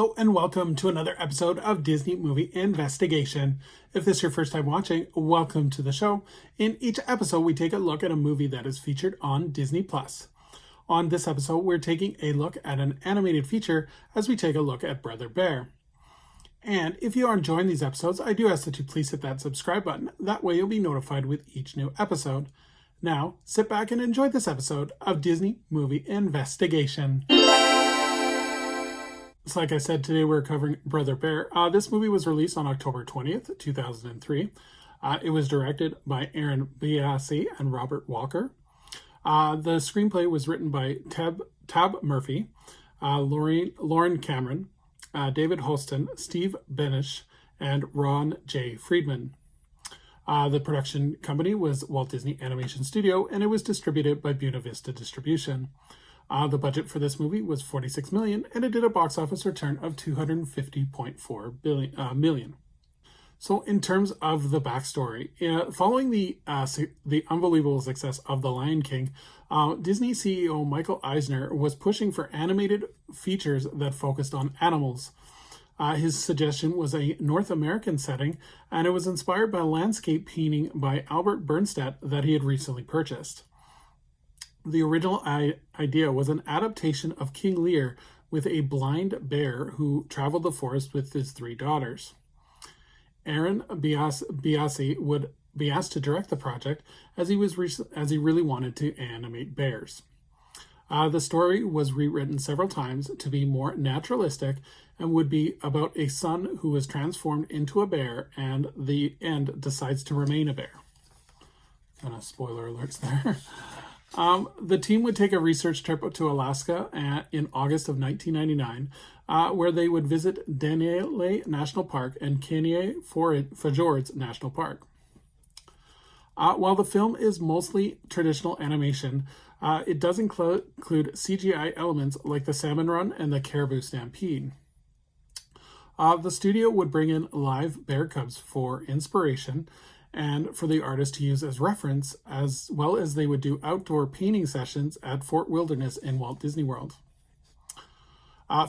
Hello and welcome to another episode of Disney Movie Investigation. If this is your first time watching, welcome to the show. In each episode, we take a look at a movie that is featured on Disney+. On this episode, we're taking a look at an animated feature as we take a look at Brother Bear. And if you are enjoying these episodes, I do ask that you please hit that subscribe button. That way you'll be notified with each new episode. Now, sit back and enjoy this episode of Disney Movie Investigation. So like I said, today we're covering Brother Bear. This movie was released on October 20th, 2003. It was directed by Aaron Biasi and Robert Walker. The screenplay was written by Tab Murphy, Lauren Cameron, David Holston, Steve Benish, and Ron J. Friedman. The production company was Walt Disney Animation Studio, and it was distributed by Buena Vista Distribution. The budget for this movie was $46 million, and it did a box office return of $250.4 million. So in terms of the backstory, following the unbelievable success of The Lion King, Disney CEO Michael Eisner was pushing for animated features that focused on animals. His suggestion was a North American setting, and it was inspired by a landscape painting by Albert Bernstadt that he had recently purchased. The original idea was an adaptation of King Lear with a blind bear who traveled the forest with his three daughters. Aaron Biasi would be asked to direct the project as he really wanted to animate bears. The story was rewritten several times to be more naturalistic and would be about a son who is transformed into a bear and the end decides to remain a bear. Kind of spoiler alerts there. The team would take a research trip to Alaska in August of 1999, where they would visit Denali National Park and Kenai Fjords National Park. While the film is mostly traditional animation, it does include CGI elements like the salmon run and the caribou stampede. The studio would bring in live bear cubs for inspiration and for the artist to use as reference, as well as they would do outdoor painting sessions at Fort Wilderness in Walt Disney World.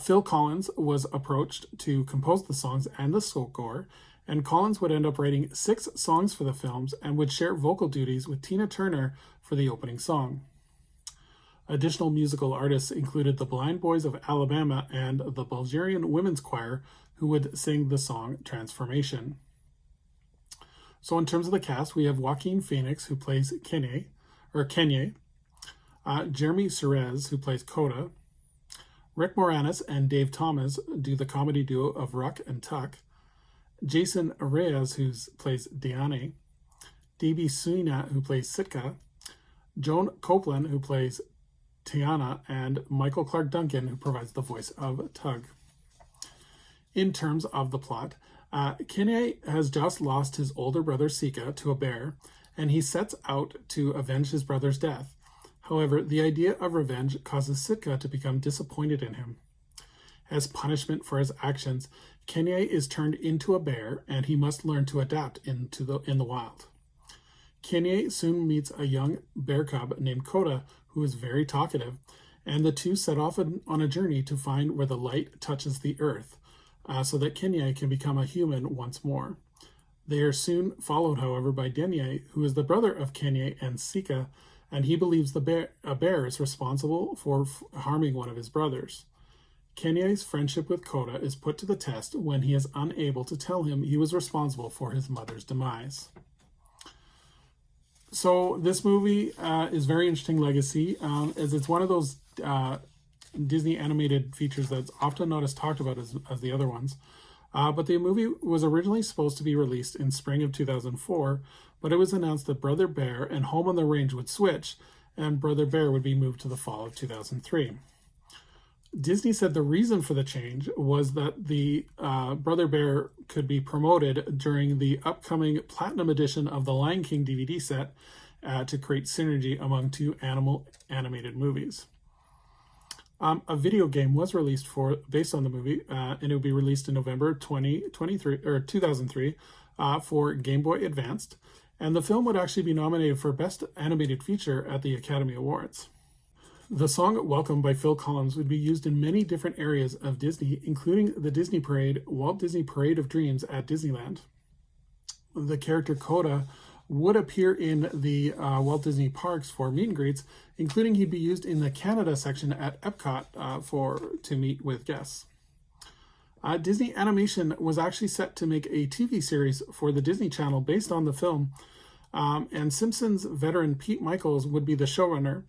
Phil Collins was approached to compose the songs and the score, and Collins would end up writing 6 songs for the films and would share vocal duties with Tina Turner for the opening song. Additional musical artists included the Blind Boys of Alabama and the Bulgarian Women's Choir, who would sing the song Transformation. So in terms of the cast, we have Joaquin Phoenix, who plays Kenya, Jeremy Cerez, who plays Coda, Rick Moranis and Dave Thomas do the comedy duo of Ruck and Tuck, Jason Reyes, who plays Diane, D.B. Suina, who plays Sitka, Joan Copeland, who plays Tiana, and Michael Clark Duncan, who provides the voice of Tug. In terms of the plot, Kenya has just lost his older brother Sika to a bear, and he sets out to avenge his brother's death. However, the idea of revenge causes Sitka to become disappointed in him. As punishment for his actions, Kenya is turned into a bear, and he must learn to adapt in the wild. Kenya soon meets a young bear cub named Coda, who is very talkative, and the two set off on a journey to find where the light touches the earth, so that Kenya can become a human once more. They are soon followed, however, by Denye, who is the brother of Kenya and Sika, and he believes a bear is responsible for harming one of his brothers. Kenya's friendship with Coda is put to the test when he is unable to tell him he was responsible for his mother's demise. So this movie is very interesting legacy, as it's one of those Disney animated features that's often not as talked about as the other ones. But the movie was originally supposed to be released in spring of 2004, but it was announced that Brother Bear and Home on the Range would switch, and Brother Bear would be moved to the fall of 2003. Disney said the reason for the change was that the Brother Bear could be promoted during the upcoming Platinum edition of the Lion King DVD set to create synergy among two animated movies. A video game was released based on the movie, and it will be released in November 2003 for Game Boy Advanced, and the film would actually be nominated for Best Animated Feature at the Academy Awards. The song Welcome by Phil Collins would be used in many different areas of Disney, including the Disney Parade, Walt Disney Parade of Dreams at Disneyland. The character Coda would appear in the Walt Disney Parks for meet and greets, including he'd be used in the Canada section at Epcot to meet with guests. Disney Animation was actually set to make a TV series for the Disney Channel based on the film, and Simpsons veteran Pete Michaels would be the showrunner.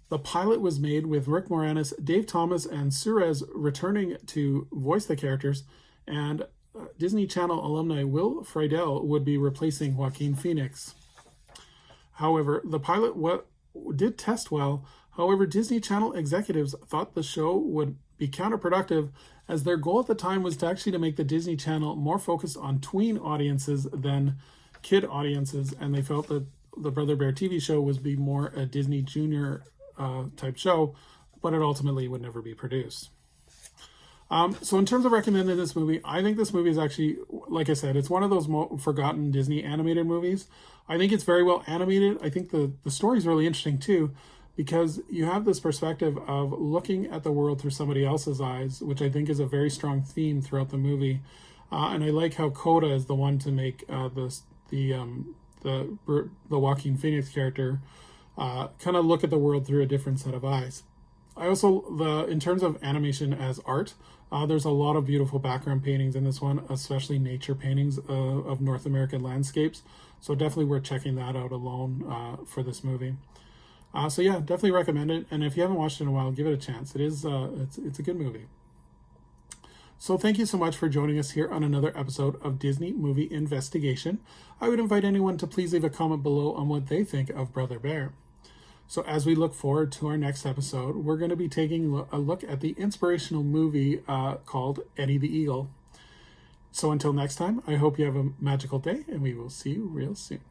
The pilot was made with Rick Moranis, Dave Thomas, and Suarez returning to voice the characters, and Disney Channel alumni Will Friedle would be replacing Joaquin Phoenix. However, the pilot did test well. However, Disney Channel executives thought the show would be counterproductive, as their goal at the time was to make the Disney Channel more focused on tween audiences than kid audiences, and they felt that the Brother Bear TV show was be more a Disney Junior type show, but it ultimately would never be produced. So in terms of recommending this movie, I think this movie is actually, like I said, it's one of those forgotten Disney animated movies. I think it's very well animated. I think the story is really interesting too, because you have this perspective of looking at the world through somebody else's eyes, which I think is a very strong theme throughout the movie. And I like how Coda is the one to make the Joaquin Phoenix character kind of look at the world through a different set of eyes. I also, in terms of animation as art, there's a lot of beautiful background paintings in this one, especially nature paintings of North American landscapes. So definitely worth checking that out alone for this movie. So yeah, definitely recommend it. And if you haven't watched it in a while, give it a chance. It is, it's a good movie. So thank you so much for joining us here on another episode of Disney Movie Investigation. I would invite anyone to please leave a comment below on what they think of Brother Bear. So as we look forward to our next episode, we're going to be taking a look at the inspirational movie called Eddie the Eagle. So until next time, I hope you have a magical day, and we will see you real soon.